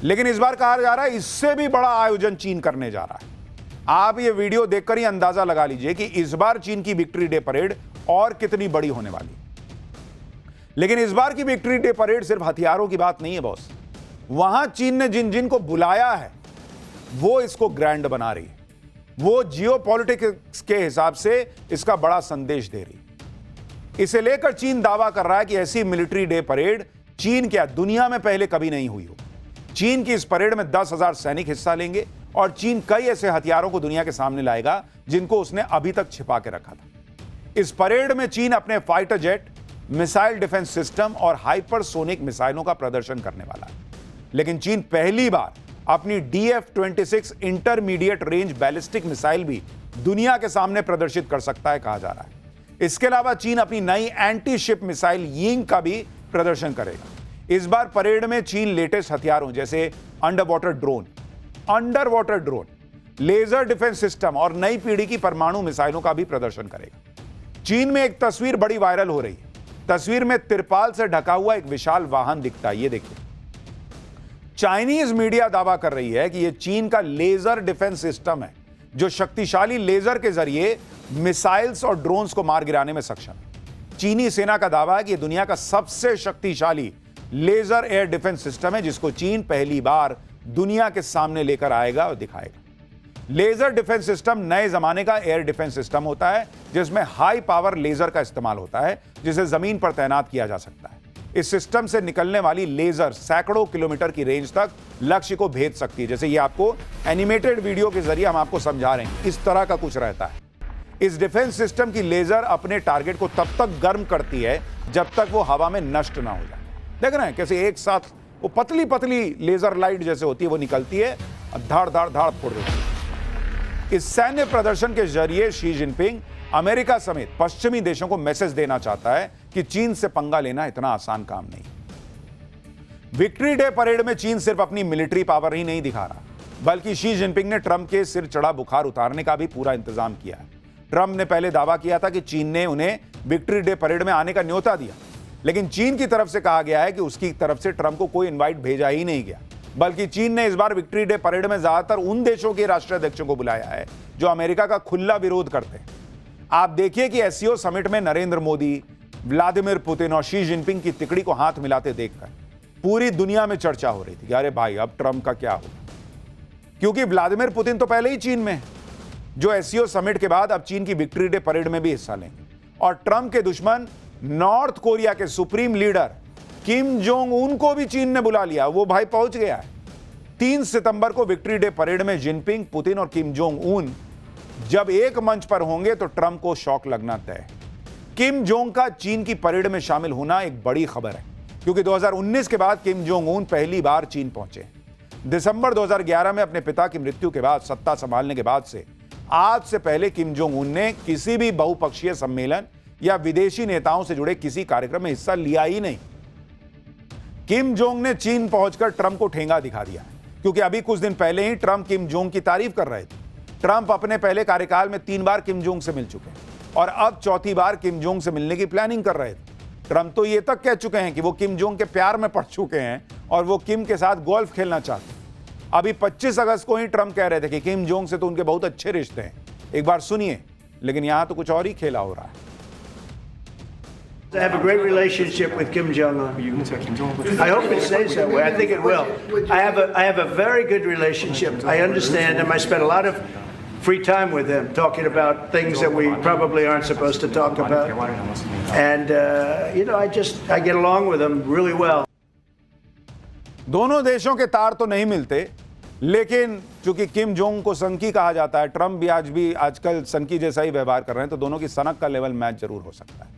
लेकिन इस बार कहा जा रहा है इससे भी बड़ा आयोजन चीन करने जा रहा है। आप ये वीडियो देखकर ही अंदाजा लगा लीजिए कि इस बार चीन की विक्ट्री डे परेड और कितनी बड़ी होने वाली है। लेकिन इस बार की विक्ट्री डे परेड सिर्फ हथियारों की बात नहीं है बॉस। वहां चीन ने जिन जिन को बुलाया है वो इसको ग्रैंड बना रही है, वो जियोपॉलिटिक्स के हिसाब से इसका बड़ा संदेश दे रही है। इसे लेकर चीन दावा कर रहा है कि ऐसी मिलिट्री डे परेड चीन क्या दुनिया में पहले कभी नहीं हुई हो। चीन की इस परेड में 10,000 सैनिक हिस्सा लेंगे और चीन कई ऐसे हथियारों को दुनिया के सामने लाएगा जिनको उसने अभी तक छिपा के रखा था। इस परेड में चीन अपने fighter jet, missile defence system और हाइपरसोनिक मिसाइलों का प्रदर्शन करने वाला है। लेकिन चीन पहली बार अपनी DF-26 intermediate range ballistic missile भी दुनिया के सामने प्रदर्शित कर सकता है कहा जा रहा है। इसके अलावा चीन अपनी नई एंटी शिप मिसाइल यिंग का भी प्रदर्शन करेगा। इस बार परेड में चीन लेटेस्ट हथियारों जैसे underwater drone, laser defence system और नई पीढ़ी की परमाणु मिसाइलों का भी प्रदर्शन करेगा। चीन में एक तस्वीर बड़ी वायरल हो रही है। तस्वीर में तिरपाल से ढका हुआ एक विशाल वाहन दिखता है। ये देखिए, चाइनीज मीडिया दावा कर रही है कि यह चीन का लेजर डिफेंस सिस्टम है जो शक्तिशाली लेजर के जरिए मिसाइल्स और ड्रोन्स को मार गिराने में सक्षम है। चीनी सेना का दावा है कि यह दुनिया का सबसे शक्तिशाली लेजर एयर डिफेंस सिस्टम है जिसको चीन पहली बार दुनिया के सामने लेकर आएगा और दिखाएगा। लेजर डिफेंस सिस्टम नए जमाने का एयर डिफेंस सिस्टम होता है जिसमें हाई पावर लेजर का इस्तेमाल होता है जिसे जमीन पर तैनात किया जा सकता है। इस सिस्टम से निकलने वाली लेजर सैकड़ों किलोमीटर की रेंज तक लक्ष्य को भेद सकती है। जैसे ये आपको एनिमेटेड वीडियो के जरिए हम आपको समझा रहे हैं, इस तरह का कुछ रहता है। इस डिफेंस सिस्टम की लेजर अपने टारगेट को तब तक गर्म करती है जब तक वो हवा में नष्ट ना हो जाए। देख रहे हैं कैसे एक साथ वो पतली पतली लेजर लाइट जैसे होती है वो निकलती है और धाड़ धाड़ धाड़ फोड़ देती है। इस सैन्य प्रदर्शन के जरिए शी जिनपिंग अमेरिका समेत पश्चिमी देशों को मैसेज देना चाहता है कि चीन से पंगा लेना इतना आसान काम नहीं। विक्ट्री डे परेड में चीन सिर्फ अपनी मिलिट्री पावर ही नहीं दिखा रहा, बल्कि शी जिनपिंग ने ट्रंप के सिर चढ़ा बुखार उतारने का भी पूरा इंतजाम किया है। ट्रंप ने पहले दावा किया था कि चीन ने उन्हें विक्ट्री डे परेड में आने का न्योता दिया, लेकिन चीन की तरफ से कहा गया है कि उसकी तरफ से ट्रंप को कोई इनवाइट भेजा ही नहीं गया, बल्कि चीन ने इस बार विक्ट्री डे परेड में ज्यादातर उन देशों के राष्ट्राध्यक्षों को बुलाया है जो अमेरिका का खुला विरोध करते हैं। आप देखिए कि एससीओ समिट में नरेंद्र मोदी, व्लादिमीर पुतिन और शी जिनपिंग की तिकड़ी को हाथ मिलाते देखकर पूरी दुनिया में चर्चा हो रही थी कि अरे भाई अब ट्रंप का क्या होगा, क्योंकि व्लादिमीर पुतिन तो पहले ही चीन में है, जो एससीओ समिट के बाद अब चीन की विक्ट्री डे परेड में भी हिस्सा लेंगे। और ट्रंप के दुश्मन नॉर्थ कोरिया के supreme leader Kim Jong Un को भी चीन ने बुला लिया, वो भाई पहुंच गया है। 3 सितंबर को विक्ट्री डे परेड में जिनपिंग, पुतिन और किम जोंग उन जब एक मंच पर होंगे तो ट्रंप को शॉक लगना तय है। किम जोंग का चीन की परेड में शामिल होना एक बड़ी खबर है, क्योंकि 2019 के बाद किम जोंग उन पहली बार चीन पहुंचे। दिसंबर 2011 में अपने पिता की मृत्यु के बाद सत्ता संभालने के बाद से आज से पहले किम जोंग उन ने किसी भी बहुपक्षीय सम्मेलन या विदेशी नेताओं से जुड़े किसी कार्यक्रम में हिस्सा लिया ही नहीं। किम जोंग ने चीन पहुंचकर ट्रंप को ठेंगा दिखा दिया, क्योंकि अभी कुछ दिन पहले ही ट्रंप किम जोंग की तारीफ कर रहे थे। ट्रंप अपने पहले कार्यकाल में 3 बार किम जोंग से मिल चुके हैं और अब चौथी बार किम जोंग से मिलने की प्लानिंग कर रहे थे। ट्रंप तो ये तक कह चुके हैं कि वो किम जोंग के प्यार में पड़ चुके हैं और वो किम के साथ गोल्फ खेलना चाहते हैं। अभी 25 अगस्त को ही ट्रंप कह रहे थे कि किम जोंग से तो उनके बहुत अच्छे रिश्ते हैं। एक बार सुनिए, लेकिन यहां तो कुछ और ही खेला हो रहा है। I have a great relationship with Kim Jong-un. I hope it stays that way. I think it will. I have a very good relationship. I understand him. I spent a lot of free time with him talking about things that we probably aren't supposed to talk about. And I get along with him really well. दोनों देशों के तार तो नहीं मिलते, लेकिन चूंकि Kim Jong को सनकी कहा जाता है, ट्रंप भी आजकल सनकी जैसा ही व्यवहार कर रहे हैं, तो दोनों की सनक का लेवल मैच जरूर हो सकता है।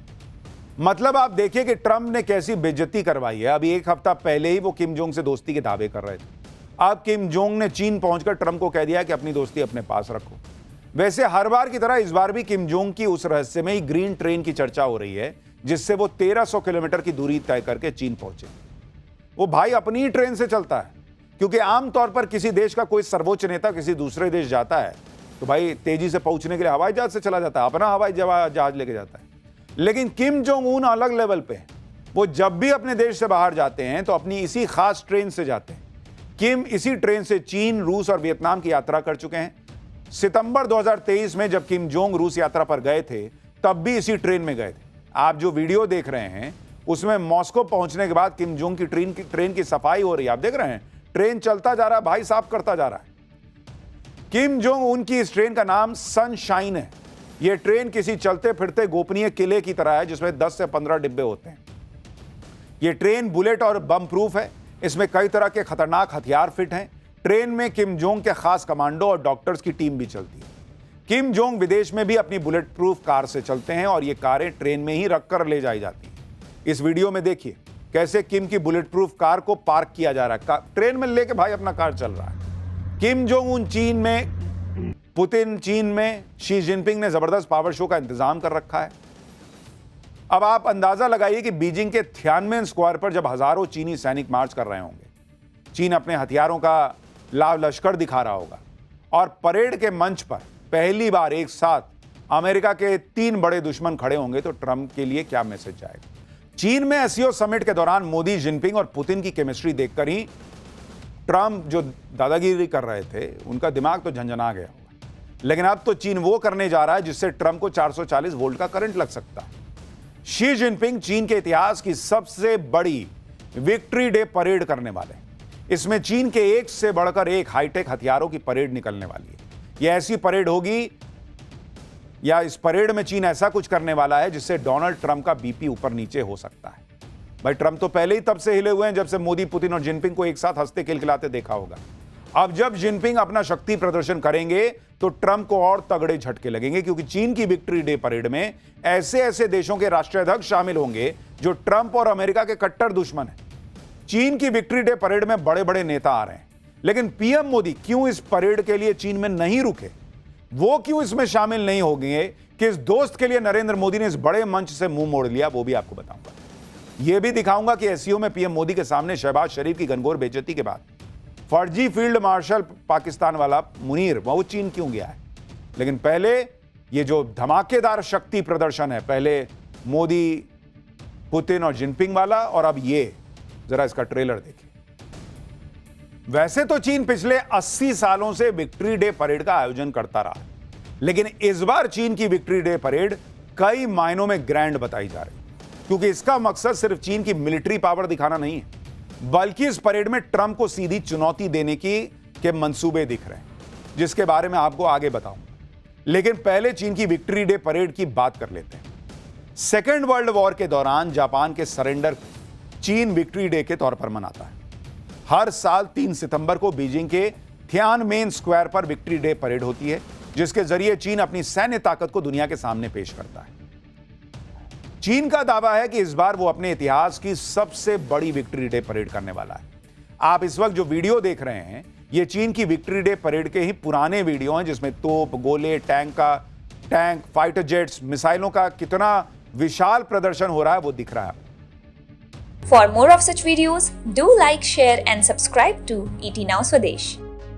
मतलब आप देखिए कि ट्रंप ने कैसी बेइज्जती करवाई है। अभी 1 हफ्ता पहले ही वो किम जोंग से दोस्ती के दावे कर रहे थे, अब किम जोंग ने चीन पहुंचकर ट्रंप को कह दिया कि अपनी दोस्ती अपने पास रखो। वैसे हर बार की तरह इस बार भी किम जोंग की उस रहस्यमयी ग्रीन ट्रेन की चर्चा हो रही है जिससे वो 1300 किलोमीटर की दूरी तय करके चीन पहुंचे। वो भाई अपनी ही ट्रेन से चलता है, क्योंकि आमतौर पर किसी देश का कोई सर्वोच्च नेता किसी दूसरे देश जाता है तो भाई तेजी से पहुंचने के लिए हवाई जहाज से चला जाता है, अपना हवाई जहाज लेके जाता है। लेकिन किम जोंग उन अलग लेवल पे हैं। वो जब भी अपने देश से बाहर जाते हैं तो अपनी इसी खास ट्रेन से जाते हैं। किम इसी ट्रेन से चीन, रूस और वियतनाम की यात्रा कर चुके हैं। सितंबर 2023 में जब किम जोंग रूस यात्रा पर गए थे, तब भी इसी ट्रेन में गए थे। आप जो वीडियो देख रहे हैं उसमें मॉस्को पहुंचने के बाद किम जोंग की ट्रेन की सफाई हो रही है। आप देख रहे हैं, ट्रेन चलता जा रहा है, भाई साफ करता जा रहा है। किम जोंग उन की इस ट्रेन का नाम सनशाइन है। यह ट्रेन किसी चलते फिरते गोपनीय किले की तरह है जिसमें 10 से 15 डिब्बे होते हैं। यह ट्रेन बुलेट और बम प्रूफ है। इसमें कई तरह के खतरनाक हथियार फिट हैं। ट्रेन में किम जोंग के खास कमांडो और डॉक्टर्स की टीम भी चलती है। किम जोंग विदेश में भी अपनी बुलेट प्रूफ कार से चलते हैं और ये कारें ट्रेन में ही रखकर ले जाई जाती हैं। इस वीडियो में देखिए कैसे किम की बुलेट प्रूफ कार को पार्क किया जा रहा है। ट्रेन में लेके भाई अपना कार चल रहा है। किम जोंग उन चीन में, पुतिन चीन में, शी जिनपिंग ने जबरदस्त पावर शो का इंतजाम कर रखा है। अब आप अंदाजा लगाइए कि बीजिंग के थियानमेन स्क्वायर पर जब हजारों चीनी सैनिक मार्च कर रहे होंगे, चीन अपने हथियारों का लाव लश्कर दिखा रहा होगा और परेड के मंच पर पहली बार एक साथ अमेरिका के 3 बड़े दुश्मन खड़े होंगे, तो ट्रंप के लिए क्या मैसेज जाएगा। चीन में एससीओ समिट के दौरान मोदी, जिनपिंग और पुतिन की केमिस्ट्री देखकर ही ट्रंप जो दादागिरी कर रहे थे उनका दिमाग तो झंझना गया होगा। लेकिन अब तो चीन वो करने जा रहा है जिससे ट्रंप को 440 वोल्ट का करंट लग सकता है। शी जिनपिंग चीन के इतिहास की सबसे बड़ी विक्ट्री डे परेड करने वाले हैं। इसमें चीन के एक से बढ़कर एक हाईटेक हथियारों की परेड निकलने वाली है। यह ऐसी परेड होगी या इस परेड में चीन ऐसा कुछ करने वाला है जिससे डोनाल्ड ट्रंप का बीपी ऊपर नीचे हो सकता है। भाई ट्रंप तो पहले ही तब से हिले हुए हैं जब से मोदी, पुतिन और जिनपिंग को एक साथ हंसते खिलखिलाते देखा होगा। अब जब जिनपिंग अपना शक्ति प्रदर्शन करेंगे तो ट्रंप को और तगड़े झटके लगेंगे, क्योंकि चीन की विक्ट्री डे परेड में ऐसे ऐसे देशों के राष्ट्राध्यक्ष शामिल होंगे जो ट्रंप और अमेरिका के कट्टर दुश्मन हैं। चीन की विक्ट्री डे परेड में बड़े बड़े नेता आ रहे हैं, लेकिन पीएम मोदी क्यों इस परेड के लिए चीन में नहीं रुके, वो क्यों इसमें शामिल नहीं हो गए, कि इस दोस्त के लिए नरेंद्र मोदी ने इस बड़े मंच से मुंह मोड़ लिया, वो भी आपको बताऊंगा। यह भी दिखाऊंगा कि एससीओ में पीएम मोदी के सामने शहबाज शरीफ की घनघोर बेइज्जती के बाद फर्जी फील्ड मार्शल पाकिस्तान वाला मुनीर वो चीन क्यों गया है। लेकिन पहले ये जो धमाकेदार शक्ति प्रदर्शन है, पहले मोदी, पुतिन और जिनपिंग वाला, और अब ये जरा इसका ट्रेलर देखिए। वैसे तो चीन पिछले 80 सालों से विक्ट्री डे परेड का आयोजन करता रहा, लेकिन इस बार चीन की विक्ट्री डे परेड कई मायनों में ग्रैंड बताई जा रही, क्योंकि इसका मकसद सिर्फ चीन की मिलिट्री पावर दिखाना नहीं है, बल्कि इस परेड में ट्रंप को सीधी चुनौती देने के मंसूबे दिख रहे हैं, जिसके बारे में आपको आगे बताऊंगा। लेकिन पहले चीन की विक्ट्री डे परेड की बात कर लेते हैं। सेकेंड वर्ल्ड वॉर के दौरान जापान के सरेंडर को चीन विक्ट्री डे के तौर पर मनाता है। हर साल 3 सितंबर को बीजिंग के थियानमेन स्क्वायर पर विक्ट्री डे परेड होती है, जिसके जरिए चीन अपनी सैन्य ताकत को दुनिया के सामने पेश करता है। चीन का दावा है कि इस बार वो अपने इतिहास की सबसे बड़ी विक्ट्री डे परेड करने वाला है। आप इस वक्त जो वीडियो देख रहे हैं, ये चीन की विक्ट्री डे परेड के ही पुराने वीडियो हैं, जिसमें तोप, गोले, टैंक, फाइटर जेट्स, मिसाइलों का कितना विशाल प्रदर्शन हो रहा है वो दिख रहा है। For more of such videos, do like, share and subscribe to ET Now Swadesh.